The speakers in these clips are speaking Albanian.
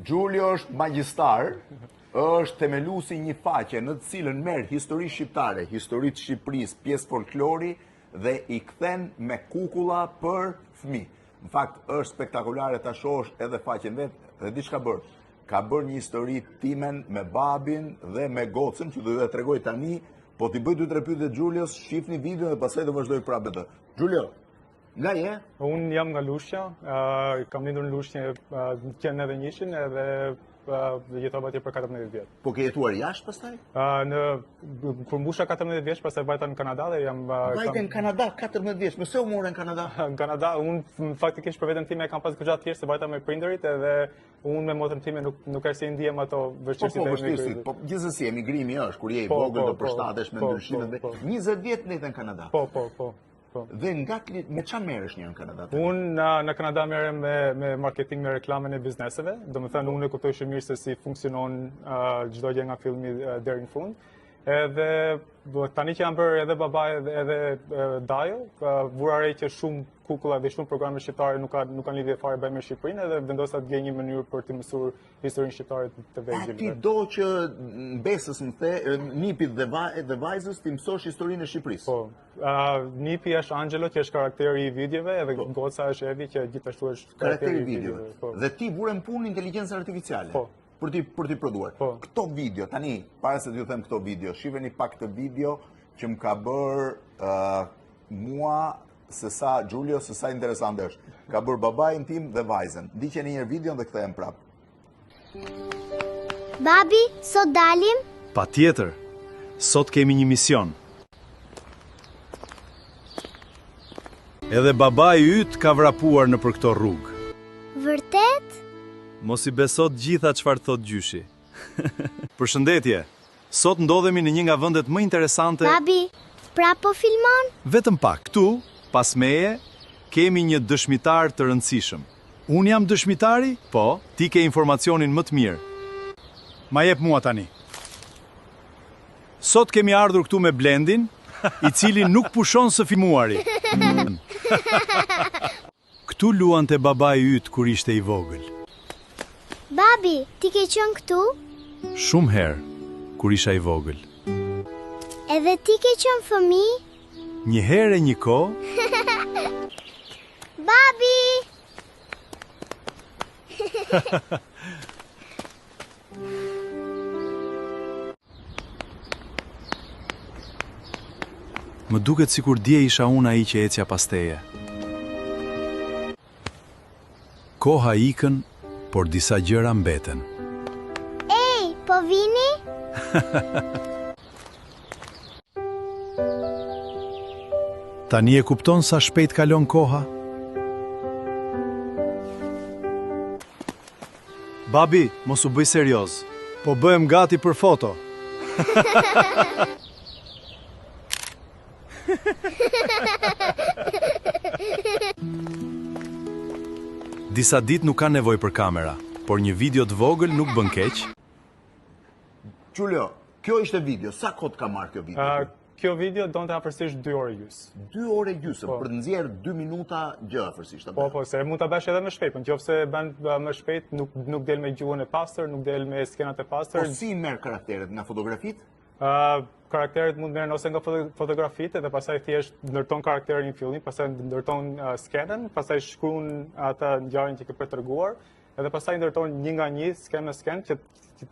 Gjulio është magjistar, është themeluesi një faqe në të cilën merr histori shqiptare, historitë Shqipërisë, pjesë folklori dhe i kthen me kukulla për fëmijë. Në fakt është spektakolare ta shohësh edhe faqen vet dhe di çka bërë. Ka bërë një histori timen me babin dhe me gocën, që do t'ju tregoj tani, po t'i bëj 2-3 pyetje Gjulios, shifni video dhe pastaj do vazhdoj prapë me të. Gjulio, nga je? Unë jam nga Lushnja, kam lindur në Lushnjë, qenë edhe njëshin edhe jetova atje për 14 vjetë. Po ke jetuar jashtë pastaj? Kur mbusha 14 vjeç, pastaj vajta në Kanada dhe jam... Vajte në Kanada 14 vjeç, mëse u more në Kanada? Në Kanada, unë faktikisht për veten time kam pas gjatë tjerë se vajta me prindërit edhe unë me motrën time nuk e si ndiem ato vështirësitë. Po, vështirësitë, po gjithsesi emigrimi është, kur je i vogël do përshtatesh me ndryshimet dhe 20 vjet në Kanada. Po. Dhe me çfarë merresh një në Kanada? Unë në Kanada merrem me marketing, me reklamën e bizneseve. Do të thënë unë e kuptoj shumë mirë se si funksionon çdo gjë nga fillimi deri në fund. Edhe tani që jam bërë edhe baba edhe dajo, vura re që shumë kukulla dhe shumë programe shqiptare nuk kanë lidhje fare bëj me Shqipërinë edhe vendosa të gjej një mënyrë për të mësuar historinë shqiptare të vegjël. Ti do që besës më the, nipit dhe vajzës ti mësosh historinë e Shqipërisë. Po. Nipi është Angelo, që është karakteri i videove, edhe goca është Evi, që gjithashtu është karakteri i videove. Dhe ti vure në punë inteligjencë artificiale. Po. Për t'i prodhuar. Këto video, tani, para se t'ju them këto video, shifeni pak këtë video që më ka bërë mua Gjulio, se sa interesante është. Ka bërë babajin tim dhe vajzen. Ndiqeni një video dhe kthehem prapë. Babi, sot dalim? Patjetër. Sot kemi një mision. Edhe babai yt ka vrapuar nëpër këto rrugë. Vërtet? Mos i besot gjitha çfarë thot gjyshi. Përshëndetje. Sot ndodhemi në një nga vendet më interesante. Babi, pra po filmon? Vetëm pak. Këtu, pas meje, kemi një dëshmitar të rëndësishëm. Unë jam dëshmitari? Po, ti ke informacionin më të mirë. Ma jep mua tani. Sot kemi ardhur këtu me Blendin, i cili nuk pushon së filmuari. Këtu luante babai yt kur ishte i vogël. Babi, ti ke qenë këtu? Shumë herë, kur isha i vogël. Edhe ti ke qenë fëmijë? Një herë e një kohë. Babi! Më duket sikur dje isha unë ai që ecja pas teje. Koha ikën, por disa gjëra mbeten. Ej, po vini? Tani e kupton sa shpejt kalon koha? Babi, mos u bëj serioz. Po bëhem gati për foto. Disa ditë nuk ka nevojë për kamera, por një video të vogël nuk bën keq. Gjulio, kjo ishte video. Sa kohë ka marrë kjo video? Kjo video donte afërsisht 2 orë gjys. 2 orë gjys, për të nxjerrë 2 minuta gjë afërsisht. Po, se mund ta bësh edhe më shpejt, nëse bën më shpejt nuk del me gjuhën e pastër, nuk del me skenat e pastër. Po si merr karakteret nga fotografitë? Karakteret mund merren ose nga fotografitë dhe pastaj thjesht ndërton karakterin në fillim, pastaj ndërton skenën, pastaj shkruan ata ngjarjen që ke për treguar, edhe pastaj ndërton një nga një skenë në skenë që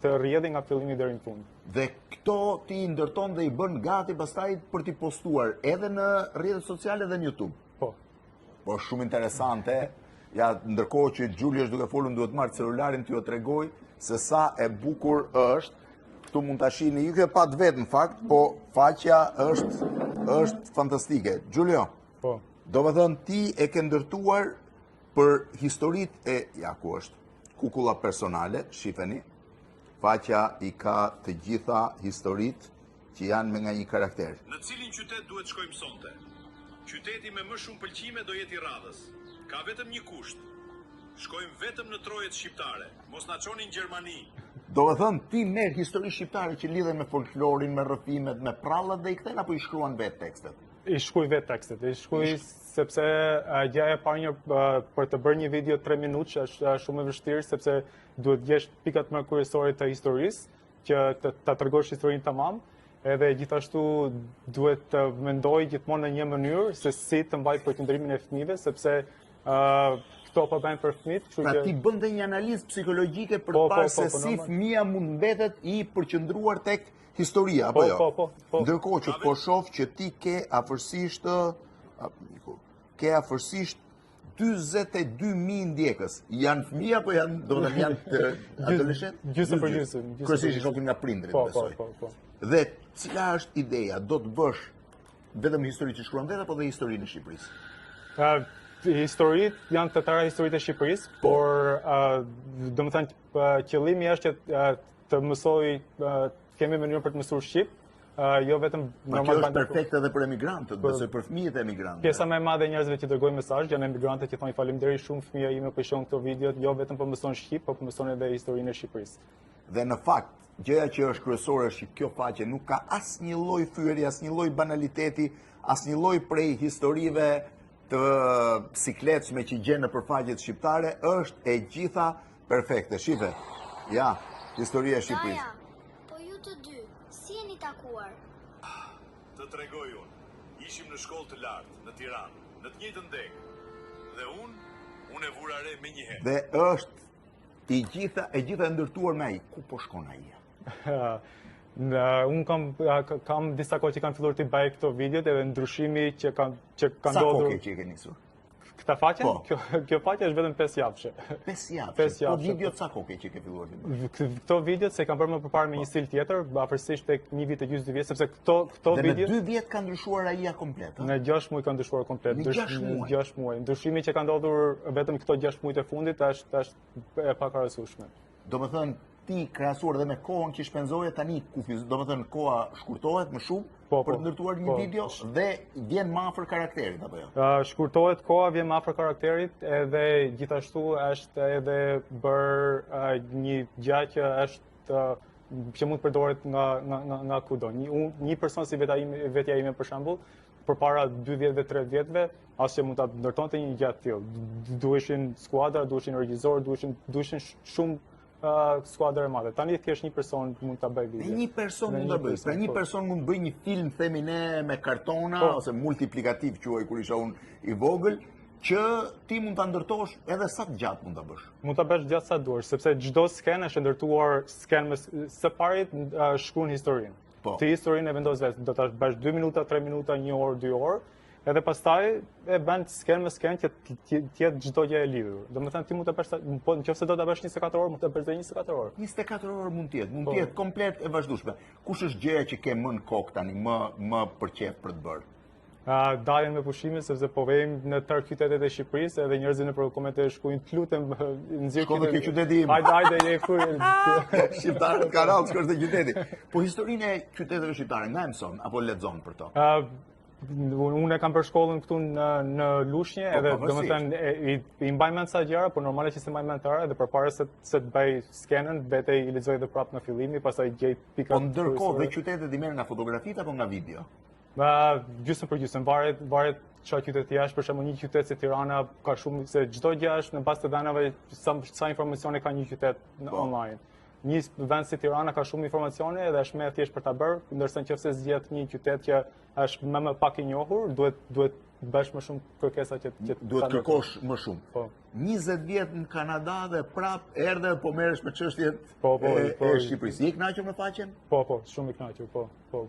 të rrjedhë nga fillimi deri në fund. Dhe këto ti ndërton dhe i bën gati pastaj për t'i postuar edhe në rrjetet sociale dhe në YouTube. Po. Po shumë interesante. Ja, ndërkohë që Gjulio është duke folur, duhet marrë celularin t'ju tregoj se sa e bukur është. Këtu mund ta shihni, ju ke pat vetë në fakt, po faqja është fantastike. Gjulio. Po. Do të thënë ti e ke ndërtuar për historitë ja ku është. Kukulla personale, shifeni. Faqja i ka të gjitha historitë që janë me nga një karakter. Në cilin qytet duhet shkojmë sonte? Qyteti me më shumë pëlqime do jetë i Radhës. Ka vetëm një kusht. Shkojmë vetëm në trojet shqiptare. Mos na çonin në Gjermani. Do të thënë ti merr histori shqiptare që lidhen me folklorin, me rrëfimet, me prallat dhe i kthen apo i shkruan vetë tekstet? I shkruaj vetë tekstet, i shkruaj sepse gjëja e parë një për të bërë një video 3 minutë është shumë e vështirë sepse duhet gjesh pikat më kryesore të historisë, që ta tregosh historinë tamam, edhe gjithashtu duhet të mendoj gjithmonë në një mënyrë se si të mbaj përqendrimin e fëmijëve, sepse këto po bëjnë për fëmijët, kështu Pra që ti bënde një analizë psikologjike për të parë se si normal. fëmia mund mbetet i përqendruar tek historia, apo jo? Po. Ndërkohë që po shoh që ti ke afërsisht 42.000 ndjekës. Janë fëmijë apo janë adoleshent? Gjysmë për gjysmë. Kryesisht i shohim nga prindrit, besoj. Po. Dhe cila është ideja? Do të bësh vetëm histori që shkruan vetë apo dhe historinë e Shqipërisë? Historitë janë të tëra historitë e Shqipërisë, por domethënë qëllimi është që të mësoj kemi mënyrë për të mësuar shqip, jo vetëm Kjo është perfekte edhe për emigrantët, besoj për fëmijët e emigrantëve. Pjesa më e madhe e njerëzve që dërgojnë mesazh janë emigrantët që thonë faleminderit shumë fëmia ime po shohin këto videot, jo vetëm po mëson shqip, po mëson edhe historinë e Shqipërisë. Dhe në fakt, gjëja që është kryesore është që kjo faqe nuk ka asnjë lloj fyerje, asnjë lloj banaliteti, asnjë lloj prej historive të sikletshme që gjen nëpër faqet shqiptare, është e gjitha perfekte. Shife. Ja, historia e Shqipërisë. Po ju të dy, si jeni takuar? Të tregoj unë. Ishim në shkollë të lartë, në Tiranë, në të njëjtën degë. Dhe unë e vura re me njëherë. Dhe është e gjitha e ndërtuar me ai. Ku po shkon ai? Unë kam disa kohë që kanë filluar të bëj këto videot edhe ndryshimi që kanë Sa ndodhur. kohë që e ke nisur? Këta faqe? Po. Kjo faqe është vetëm 5 javëshe. 5 javë. Pesë Po javë. videot sa kohë që ke filluar të bësh? Këto videot se kam bërë më përpara me një stil tjetër, afërsisht tek 1 vit e gjysmë 2 vjet, sepse këto Dhe në video 2 vjet ka ndryshuar ai komplet, ëh? në 6 muaj ka ndryshuar komplet. Në 6 muaj? 6 muaj. Ndryshimi që ka ndodhur vetëm këto 6 muaj të fundit është e pakrahasueshme. Domethënë ti krahasuar edhe me kohën që shpenzoje tani kufiz, domethënë koha shkurtohet më shumë Po, për po, të ndërtuar një po. video dhe vjen më afër karakterit apo jo? Shkurtohet koha, vjen më afër karakterit, edhe gjithashtu është edhe bër një gjë që është që mund të përdoret nga kudo. Një person si vetja ime për shembull, përpara 2 vjetëve, 3 vjetëve, asgjë mund ta ndërtonte një gjë të tillë. Duheshin skuadra, duheshin regjisor, duheshin shumë skuadra e madhe. Tani thjesht një person mund ta bëjë video. Një person mund ta bëj. Pra një person mund bëj një film, themi ne, me kartona ose multiplikativ quaj kur isha unë i vogël, që ti mund ta ndërtosh edhe sa të gjatë mund ta bësh. Mund ta bësh gjatë sa duash, sepse çdo sken është ndërtuar sken me së parit shkruan historinë. Po. Ti historinë e vendos vetë, do ta bësh 2 minuta, 3 minuta, 1 orë, 2 orë, edhe pastaj e bën sken me sken që të jetë çdo gjë e lidhur. Domethënë ti mund ta bësh, po nëse do ta bësh 24 orë, mund ta bësh 24 orë. 24 orë mund të jetë komplet e vazhdueshme. Kush është gjëja që ke më në kokë tani, më për qejf për të bërë? Daljen me pushime, sepse po vejmë në tërë qytetet e Shqipërisë edhe njerëzit në komente shkruajnë të lutem nxjerr Shko në qyteti im. Hajde je fuj. Shqiptarët kanë rallë shkosh te qyteti. Po historinë e qyteteve shqiptare nga e mëson apo lexon për to? Unë kam për shkollën këtu në Lushnjë, edhe domethënë i mbaj mend sa gjëra, por normale që se mbaj mend tëra, edhe përpara se të bëj skenën, vetë i lexoj edhe prapë në fillim, pastaj gjej pikat. Po ndërkohë dhe qytetet i merren nga fotografitë apo nga video? Gjysmë për gjysmë, varet çfarë qytet jash, për shembull një qytet si Tirana ka shumë se çdo gjë është në bazë të danave sa informacione ka një qytet online. Një vend si Tirana ka shumë informacione dhe është më e thjeshtë për ta bërë, ndërsa nëse zgjedh një qytet që është më pak i njohur, duhet bësh më shumë kërkesa që duhet kërkosh më shumë. Po. 20 vjet në Kanada dhe prap erdhe po merresh me çështjet e Shqipërisë. Je i kënaqur me faqen? Po, shumë i kënaqur, po.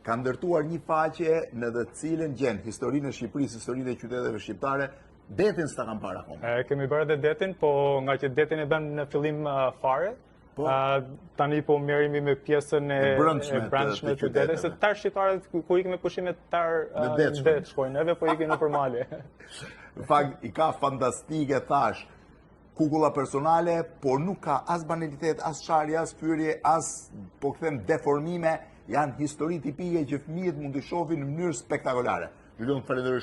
Ka ndërtuar një faqe në të cilën gjen historinë e Shqipërisë, historinë e qyteteve shqiptare. Detin s'ta kam parë akoma. Kemi bërë edhe detin, po nga që detin e bëm në fillim fare, tani po merremi me pjesën e brendshme të qytetit, se tar shqiptarët kur ikin me pushime tar det shkojnë, neve po ikin nëpër male. Në fakt i ka fantastike thash. Kukulla personale, por nuk ka as banalitet, as çarje, as fyerje, as po them deformime, janë histori tipike që fëmijët mund të shohin në mënyrë spektakolare. Ju lutem falenderoj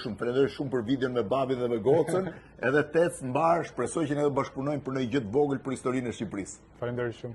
shumë për videon me babin dhe me gocën, edhe tec mbar, shpresoj që ne do bashkëpunojmë për një gjë të vogël për historinë e Shqipërisë. Falenderoj shumë.